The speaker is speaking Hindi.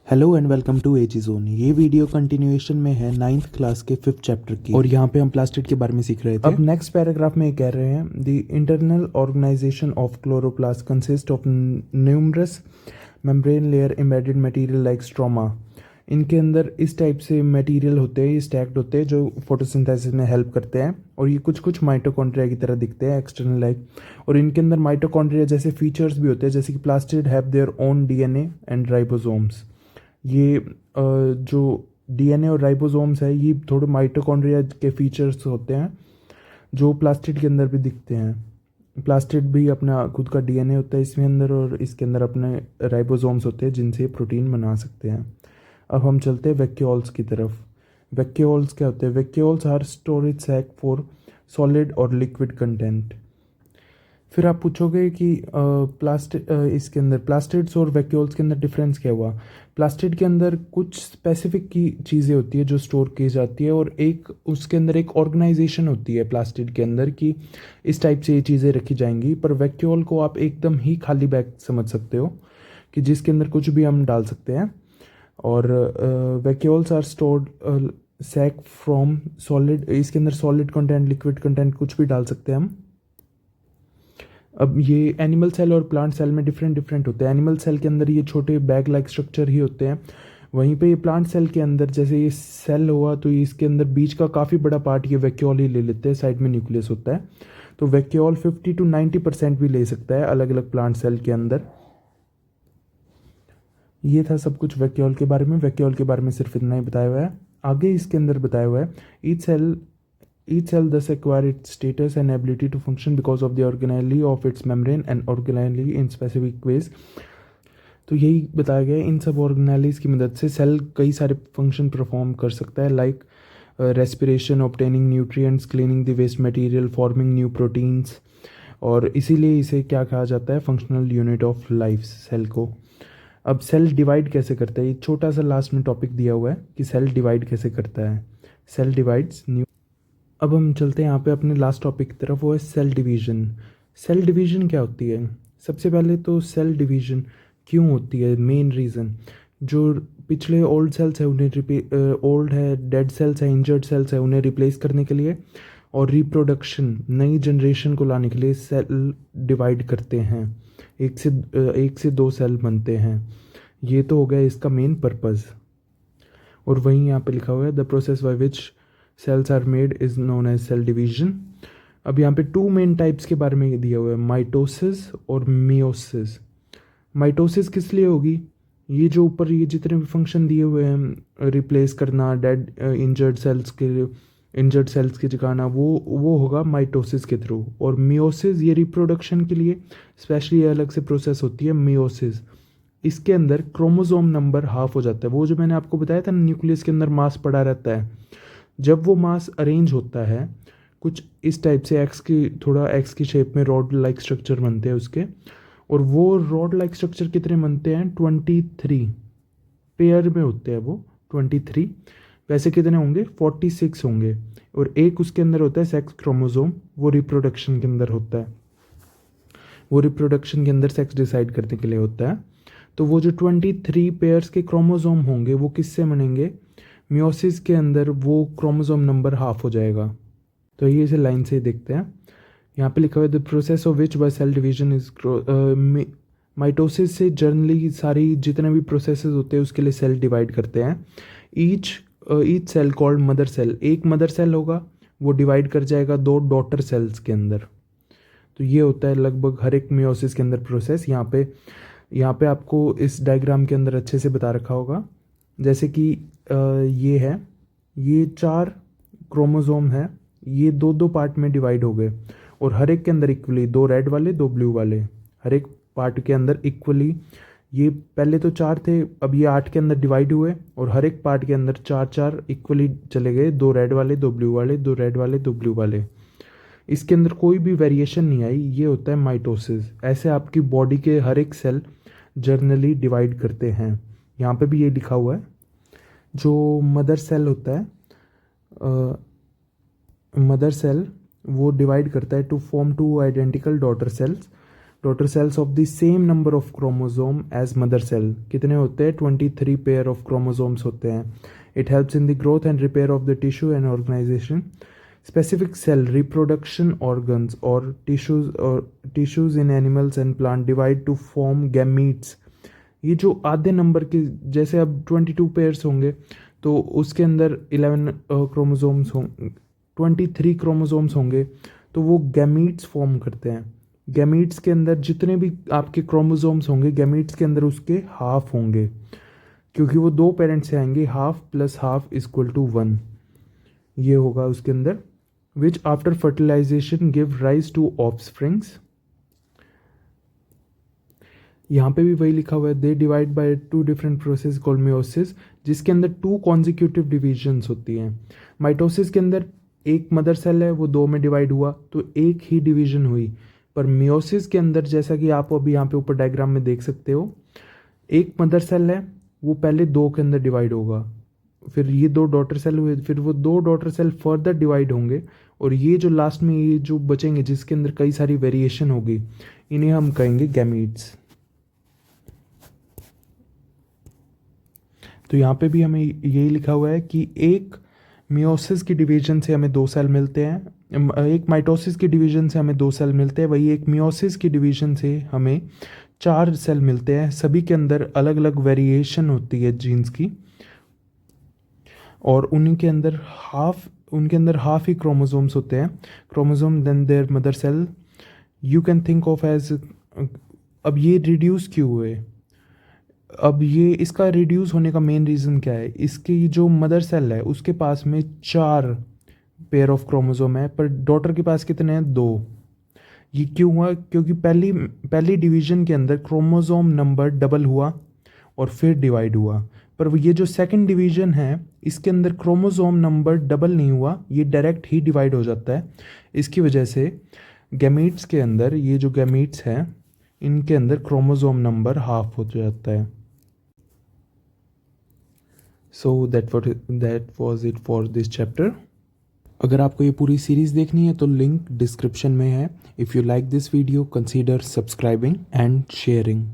Hello and welcome to AG Zone. ये वीडियो कंटिन्यूएशन में है 9th क्लास के 5th चैप्टर की, और यहाँ पे हम प्लास्टिड के बारे में सीख रहे थे। अब नेक्स्ट पैराग्राफ में कह रहे हैं the internal organisation of chloroplast consist of numerous membrane layer embedded material like stroma. इनके अंदर इस टाइप से मटेरियल होते हैं, ये स्टैक्ड होते हैं जो फोटोसिंथेसिस में हेल्प करते हैं, और ये कुछ कुछ माइटोकॉन्ड्रिया की तरह दिखते हैं एक्सटर्नल लाइक। और इनके अंदर माइटोकॉन्ड्रिया जैसे फीचर्स भी होते हैं, जैसे कि plastid have their own DNA and ribosomes. ये जो डीएनए और राइबोसोम्स है, ये थोड़े माइटोकॉन्ड्रिया के फीचर्स होते हैं जो प्लास्टिड के अंदर भी दिखते हैं। प्लास्टिड भी अपना खुद का डीएनए होता है इसमें अंदर, और इसके अंदर अपने राइबोसोम्स होते हैं जिनसे प्रोटीन बना सकते हैं। अब हम चलते हैं वैक्यूल्स की तरफ। वैक्यूल्स क्या होते हैं? Vacuoles are storage sac for solid और लिक्विड कंटेंट। फिर आप पूछोगे कि इसके अंदर प्लास्टिड्स और वैक्यूल्स के अंदर डिफरेंस क्या हुआ। प्लास्टिड के अंदर कुछ स्पेसिफिक की चीज़ें होती है जो स्टोर की जाती है, और एक उसके अंदर एक ऑर्गेनाइजेशन होती है प्लास्टिड के अंदर कि इस टाइप से ये चीज़ें रखी जाएंगी। पर वैक्यूल को आप एकदम ही खाली बैग समझ सकते हो कि जिसके अंदर कुछ भी हम डाल सकते हैं। और vacuoles are stored sac from solid, इसके अंदर सॉलिड कंटेंट, लिक्विड कंटेंट कुछ भी डाल सकते हैं हम। अब ये एनिमल सेल और प्लांट सेल में डिफरेंट होते हैं। एनिमल सेल के अंदर ये छोटे बैग लाइक स्ट्रक्चर ही होते हैं, वहीं पे ये प्लांट सेल के अंदर जैसे ये सेल हुआ तो इसके अंदर बीच का काफ़ी बड़ा पार्ट ये वैक्यूल ही ले लेते हैं, साइड में न्यूक्लियस होता है। तो वैक्यूल 50 to 90% भी ले सकता है अलग अलग प्लांट सेल के अंदर। ये था सब कुछ वैक्यूल के बारे में। वैक्यूल के बारे में सिर्फ इतना ही बताया हुआ है। आगे इसके अंदर बताया हुआ है each cell thus acquire its status and ability to function because of the organelle of its membrane and organelle in specific ways। तो यही बताया गया है, इन सब ऑर्गेनेलिस की मदद से सेल कई सारे फंक्शन परफॉर्म कर सकता है, like respiration, obtaining nutrients, cleaning the waste material, forming new proteins. और इसीलिए इसे क्या कहा जाता है? Functional unit of life cell को। अब सेल डिवाइड कैसे करता है, ये छोटा सा लास्ट में टॉपिक दिया हुआ है कि सेल डिवाइड कैसे करता है। Cell divides new. अब हम चलते हैं यहाँ पे अपने लास्ट टॉपिक की तरफ, वो है सेल डिवीजन। सेल डिवीजन क्या होती है? सबसे पहले तो सेल डिवीजन क्यों होती है, मेन रीज़न जो पिछले ओल्ड सेल्स है उन्हें ओल्ड है, डेड सेल्स है, इंजर्ड सेल्स है, उन्हें रिप्लेस करने के लिए, और रिप्रोडक्शन नई जनरेशन को लाने के लिए सेल डिवाइड करते हैं। एक से दो सेल बनते हैं। ये तो हो गया इसका मेन पर्पज़। और वहीं यहाँ पे लिखा हुआ है the process by which cells are made is known as cell division. अब यहाँ पे टू मेन टाइप्स के बारे में दिया हुआ है, माइटोसिस और मियोसिस। माइटोसिस किस लिए होगी? ये जो ऊपर ये जितने भी फंक्शन दिए हुए हैं, रिप्लेस करना डेड इंजर्ड सेल्स की जगाना, वो होगा माइटोसिस के थ्रू। और मियोसिस ये रिप्रोडक्शन के लिए स्पेशली अलग से प्रोसेस होती है मियोसिस। इसके अंदर क्रोमोसोम नंबर हाफ हो जाता है। वो जो मैंने आपको बताया था न्यूक्लियस के अंदर मास पड़ा रहता है, जब वो मास अरेंज होता है कुछ इस टाइप से एक्स की शेप में रॉड लाइक स्ट्रक्चर बनते हैं उसके, और वो रॉड लाइक स्ट्रक्चर कितने बनते हैं? 23 पेयर में होते हैं वो 23। वैसे कितने होंगे? 46 होंगे। और एक उसके अंदर होता है सेक्स क्रोमोसोम, वो रिप्रोडक्शन के अंदर होता है, वो रिप्रोडक्शन के अंदर सेक्स डिसाइड करने के लिए होता है। तो वो जो 23 पेयर्स के क्रोमोसोम होंगे वो किससे बनेंगे? मियोसिस के अंदर वो क्रोमोसोम नंबर हाफ हो जाएगा। तो ये इसे लाइन से ही देखते हैं। यहाँ पे लिखा हुआ है the process of which by cell division is mitosis से जनरली सारी जितने भी प्रोसेसेस होते हैं उसके लिए सेल डिवाइड करते हैं। Each cell called mother cell, एक मदर सेल होगा वो डिवाइड कर जाएगा दो डॉटर सेल्स के अंदर। तो ये होता है लगभग हर एक मियोसिस के अंदर प्रोसेस। यहाँ पे आपको इस डायग्राम के अंदर अच्छे से बता रखा होगा, जैसे कि ये है, ये 4 क्रोमोसोम है, ये दो दो पार्ट में डिवाइड हो गए, और हर एक के अंदर इक्वली 2 रेड वाले 2 ब्लू वाले, हर एक पार्ट के अंदर इक्वली। ये पहले तो 4 थे, अब ये 8 के अंदर डिवाइड हुए, और हर एक पार्ट के अंदर 4 इक्वली चले गए, 2 रेड वाले 2 ब्लू वाले, 2 रेड वाले 2 ब्लू वाले। इसके अंदर कोई भी वेरिएशन नहीं आई। ये होता है माइटोसिस। ऐसे आपकी बॉडी के हर एक सेल जर्नली डिवाइड करते हैं। यहाँ पे भी ये लिखा हुआ है। जो मदर सेल होता है, मदर सेल वो डिवाइड करता है to form 2 identical daughter cells. Daughter cells of the same number of chromosome as mother cell. कितने होते हैं? 23 पेयर ऑफ क्रोमोसोम्स होते हैं। It helps in the growth and repair of the tissue and organisation. Specific cell reproduction organs or tissues in animals and plant divide to form gametes। ये जो आधे नंबर के, जैसे अब 22 पेयर्स होंगे तो उसके अंदर 11 क्रोमोसोम्स होंगे, 23 क्रोमोसोम्स होंगे, तो वो गैमीट्स फॉर्म करते हैं। गैमीट्स के अंदर जितने भी आपके क्रोमोसोम्स होंगे, गैमीट्स के अंदर उसके हाफ होंगे, क्योंकि वो 2 पेरेंट्स से आएंगे। Half plus half equal to 1 ये होगा उसके अंदर। which after fertilization give rise to offsprings। यहाँ पे भी वही लिखा हुआ है, they divide by 2 different process called meiosis, जिसके अंदर 2 कॉन्जिक्यूटिव डिविजन्स होती हैं। माइटोसिस के अंदर एक मदर सेल है, वो 2 में डिवाइड हुआ तो एक ही डिवीजन हुई। पर मियोसिस के अंदर, जैसा कि आप अभी यहाँ पे ऊपर डायग्राम में देख सकते हो, एक मदर सेल है, वो पहले 2 के अंदर डिवाइड होगा, फिर ये 2 डॉटर सेल हुए, फिर वो 2 डॉटर सेल फर्दर डिवाइड होंगे, और ये जो लास्ट में ये जो बचेंगे जिसके अंदर कई सारी वेरिएशन होगी, इन्हें हम कहेंगे गैमीट्स। तो यहाँ पे भी हमें यही लिखा हुआ है कि एक मियोसिस की डिवीजन से हमें 2 सेल मिलते हैं, एक माइटोसिस की डिवीजन से हमें 2 सेल मिलते हैं, वही एक मियोसिस की डिवीजन से हमें 4 सेल मिलते हैं। सभी के अंदर अलग अलग वेरिएशन होती है जीन्स की, और उनके अंदर हाफ ही क्रोमोसोम्स होते हैं। Chromosome then their mother cell you can think of as. अब ये रिड्यूस क्यों हुए? अब ये इसका रिड्यूस होने का मेन रीज़न क्या है? इसकी जो मदर सेल है उसके पास में 4 पेयर ऑफ क्रोमोसोम है, पर डॉटर के पास कितने हैं? 2। ये क्यों हुआ? क्योंकि पहली डिवीजन के अंदर क्रोमोसोम नंबर डबल हुआ और फिर डिवाइड हुआ, पर ये जो सेकंड डिवीजन है इसके अंदर क्रोमोसोम नंबर डबल नहीं हुआ, ये डायरेक्ट ही डिवाइड हो जाता है। इसकी वजह से गैमीट्स के अंदर, ये जो गैमीट्स हैं इनके अंदर क्रोमोसोम नंबर हाफ हो जाता है। So that was it for this chapter. अगर आपको ये पूरी सीरीज़ देखनी है तो लिंक डिस्क्रिप्शन में है। If you like this video consider subscribing and sharing.